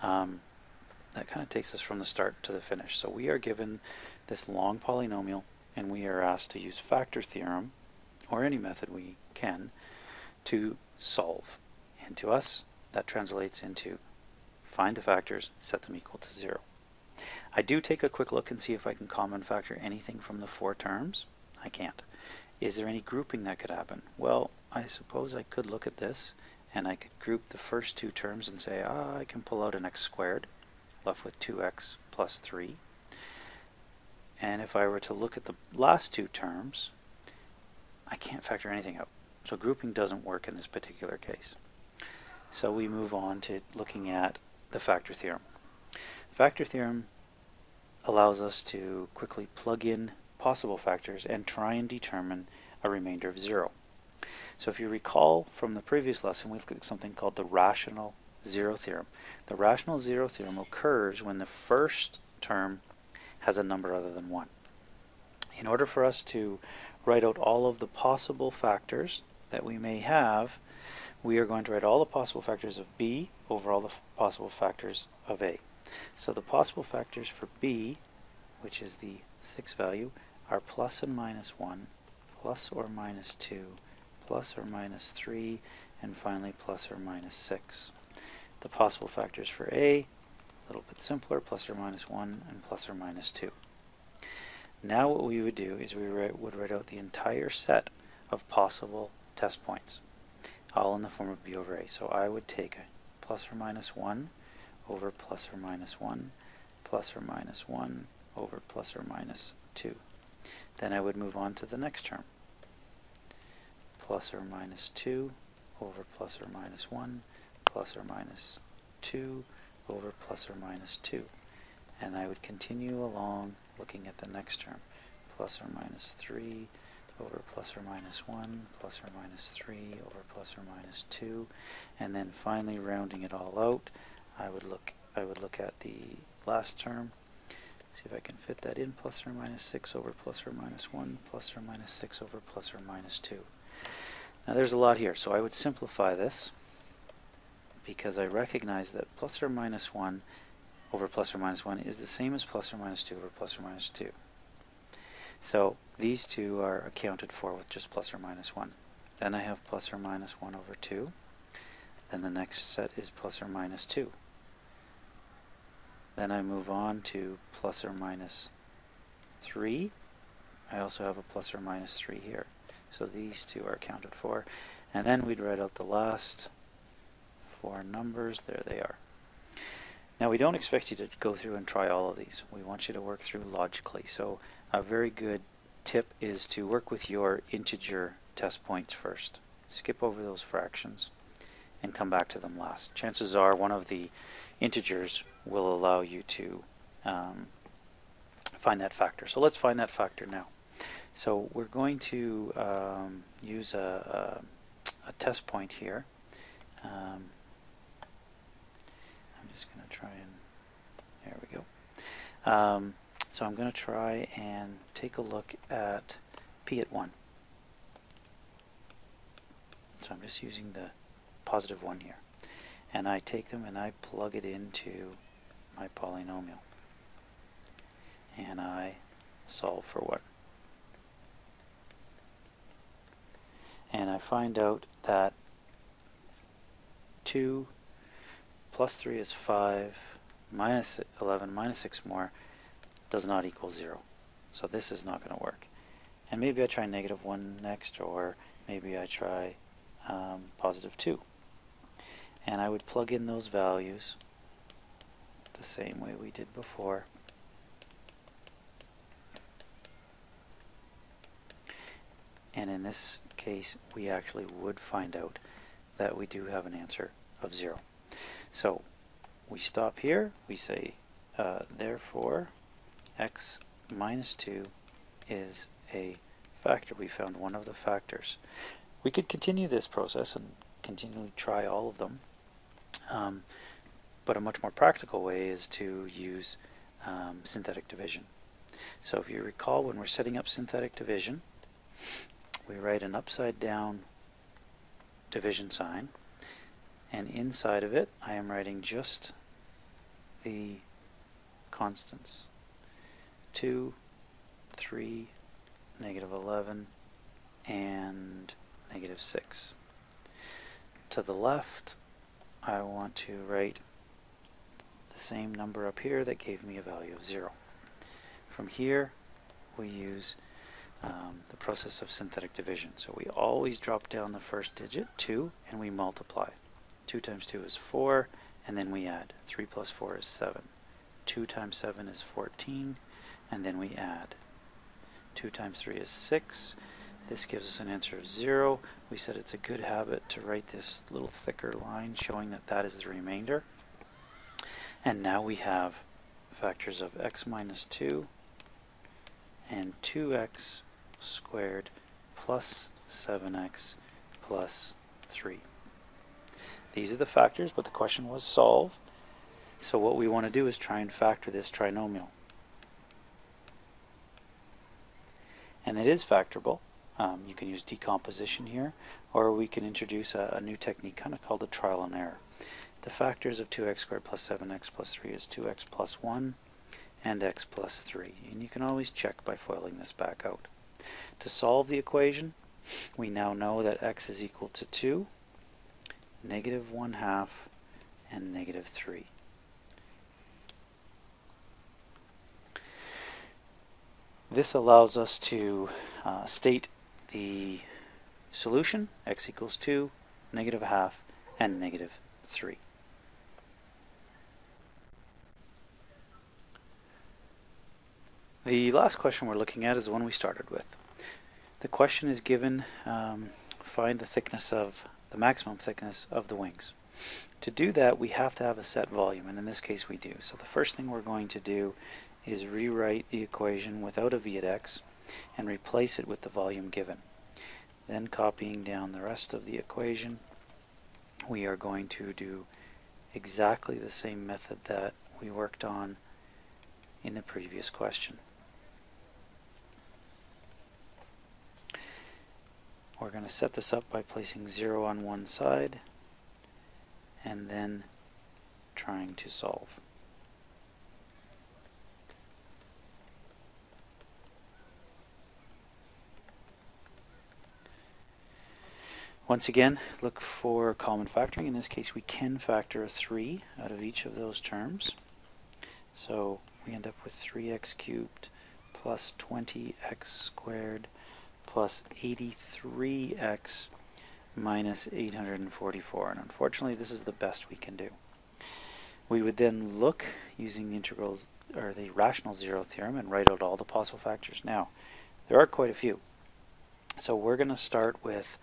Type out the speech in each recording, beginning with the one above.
that kind of takes us from the start to the finish. So we are given this long polynomial, and we are asked to use factor theorem, or any method we can, to solve. And to us, that translates into find the factors, set them equal to 0. I do take a quick look and see if I can common factor anything from the 4 terms. I can't. Is there any grouping that could happen? Well, I suppose I could look at this and I could group the first 2 terms and say, I can pull out an x squared, left with 2x plus 3. And if I were to look at the last 2 terms, I can't factor anything out. So grouping doesn't work in this particular case. So we move on to looking at the factor theorem. Factor theorem allows us to quickly plug in possible factors and try and determine a remainder of 0. So if you recall from the previous lesson, we looked at something called the rational zero theorem. The rational zero theorem occurs when the first term has a number other than 1. In order for us to write out all of the possible factors that we may have, we are going to write all the possible factors of b over all the possible factors of a. So the possible factors for b, which is the 6th value, are plus and minus 1, plus or minus 2, plus or minus 3, and finally plus or minus 6. The possible factors for a, a little bit simpler, plus or minus 1 and plus or minus 2. Now what we would do is we would write out the entire set of possible test points, all in the form of b over a. So I would take a plus or minus 1 over plus or minus 1, plus or minus 1 over plus or minus 2. Then I would move on to the next term. Plus or minus 2 over plus or minus 1, plus or minus 2 over plus or minus 2. And I would continue along looking at the next term. Plus or minus 3 over plus or minus 1, plus or minus 3 over plus or minus 2. And then finally rounding it all out, I would look at the last term, see if I can fit that in, plus or minus 6 over plus or minus 1, plus or minus 6 over plus or minus 2. Now there's a lot here, so I would simplify this because I recognize that plus or minus 1 over plus or minus 1 is the same as plus or minus 2 over plus or minus 2. So these two are accounted for with just plus or minus 1. Then I have plus or minus 1 over 2. Then the next set is plus or minus 2. Then I move on to plus or minus 3. I also have a plus or minus 3 here. So these two are accounted for. And then we'd write out the last 4 numbers. There they are. Now we don't expect you to go through and try all of these. We want you to work through logically. So a very good tip is to work with your integer test points first. Skip over those fractions and come back to them last. Chances are one of the integers will allow you to find that factor. So let's find that factor now. So we're going to use a test point here. I'm just going to try and, there we go. So I'm going to try and take a look at p at 1. So I'm just using the positive 1 here. And I take them and I plug it into my polynomial. And I solve for 1. And I find out that 2 plus 3 is 5, minus 11 minus 6 more does not equal 0. So this is not going to work. And maybe I try negative 1 next, or maybe I try positive 2. And I would plug in those values the same way we did before. And in this case, we actually would find out that we do have an answer of 0. So we stop here. We say, therefore, x minus 2 is a factor. We found one of the factors. We could continue this process and continually try all of them. But a much more practical way is to use synthetic division. So if you recall, when we're setting up synthetic division, we write an upside down division sign, and inside of it I am writing just the constants. 2, 3, negative 11, and negative 6. To the left, I want to write the same number up here that gave me a value of 0. From here, we use the process of synthetic division. So we always drop down the first digit, 2, and we multiply. 2 times 2 is 4, and then we add. 3 plus 4 is 7. 2 times 7 is 14, and then we add. 2 times 3 is 6. This gives us an answer of 0. We said it's a good habit to write this little thicker line showing that that is the remainder. And now we have factors of x minus 2 and 2x squared plus 7x plus 3. These are the factors, but the question was solve. So what we want to do is try and factor this trinomial. And it is factorable. You can use decomposition here, or we can introduce a new technique kind of called a trial and error. The factors of 2x squared plus 7x plus 3 is 2x plus 1 and x plus 3. And you can always check by foiling this back out. To solve the equation, we now know that x is equal to 2, negative 1/2, and negative 3. This allows us to state the solution, x equals 2, negative 1/2, and negative 3. The last question we're looking at is the one we started with. The question is given, find the thickness of the maximum thickness of the wings. To do that, we have to have a set volume, and in this case we do. So the first thing we're going to do is rewrite the equation without a v at x and replace it with the volume given. Then copying down the rest of the equation, we are going to do exactly the same method that we worked on in the previous question. We're going to set this up by placing 0 on one side and then trying to solve. Once again, look for common factoring. In this case, we can factor a 3 out of each of those terms. So we end up with 3x cubed plus 20x squared plus 83x minus 844. And unfortunately, this is the best we can do. We would then look using the integrals or the rational zero theorem and write out all the possible factors. Now, there are quite a few. So we're going to start with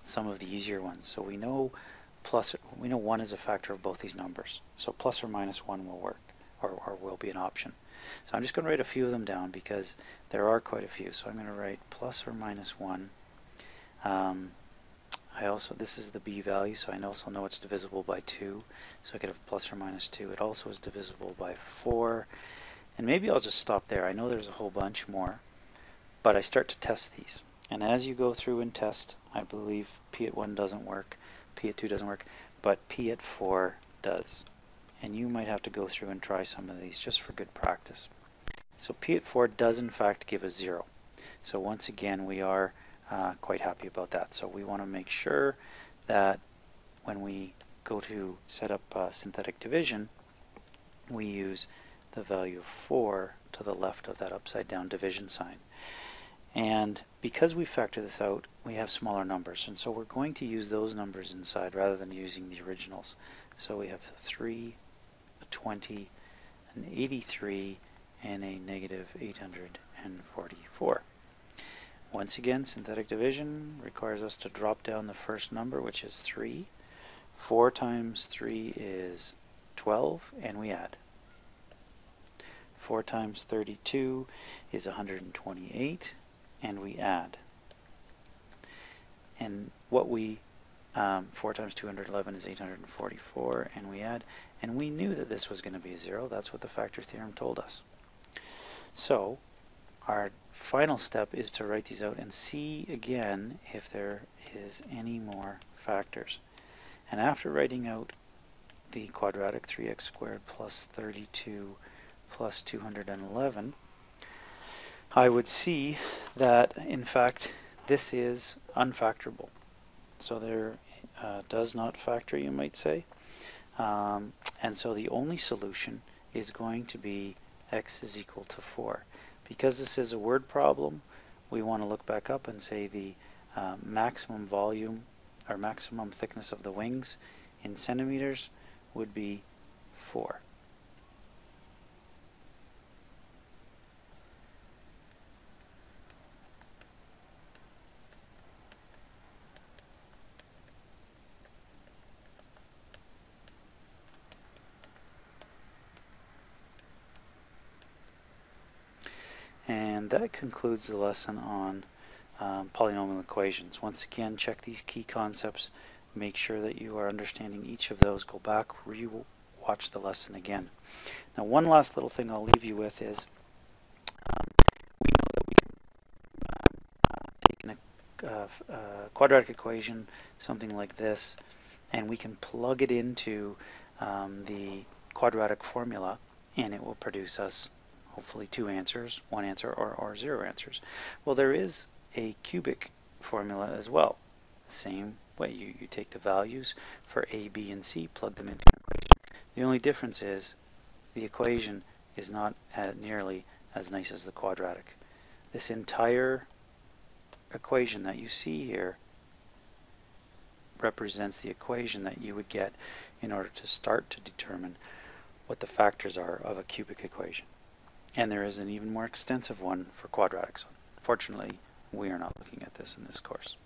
some of the easier ones. So we know 1 is a factor of both these numbers. So plus or minus 1 will work, or will be an option. So I'm just going to write a few of them down because there are quite a few. So I'm going to write plus or minus 1. This is the b value, so I also know it's divisible by 2. So I could have plus or minus 2. It also is divisible by 4. And maybe I'll just stop there. I know there's a whole bunch more, but I start to test these. And as you go through and test, I believe p at 1 doesn't work, p at 2 doesn't work, but p at 4 does. And you might have to go through and try some of these just for good practice. So p at 4 does in fact give us 0. So once again, we are quite happy about that. So we want to make sure that when we go to set up synthetic division, we use the value of 4 to the left of that upside down division sign. And because we factor this out, we have smaller numbers, and so we're going to use those numbers inside rather than using the originals. So we have 3, a 20, an 83, and a negative 844. Once again, synthetic division requires us to drop down the first number, which is 3. 4 times 3 is 12, and we add. 4 times 32 is 128. And we add. And 4 times 211 is 844, and we add. And we knew that this was going to be 0. That's what the factor theorem told us. So our final step is to write these out and see again if there is any more factors. And after writing out the quadratic 3x squared plus 32 plus 211, I would see that in fact this is unfactorable. So there does not factor, you might say. And so the only solution is going to be x is equal to 4. Because this is a word problem, we want to look back up and say the maximum volume or maximum thickness of the wings in centimeters would be 4. And that concludes the lesson on polynomial equations. Once again, check these key concepts. Make sure that you are understanding each of those. Go back, re-watch the lesson again. Now, one last little thing I'll leave you with is we know that we can take a quadratic equation, something like this, and we can plug it into the quadratic formula, and it will produce us hopefully 2 answers, 1 answer, or 0 answers. Well, there is a cubic formula as well. Same way, you take the values for a, b, and c, plug them into an equation. The only difference is the equation is not nearly as nice as the quadratic. This entire equation that you see here represents the equation that you would get in order to start to determine what the factors are of a cubic equation. And there is an even more extensive one for quadratics. Fortunately, we are not looking at this in this course.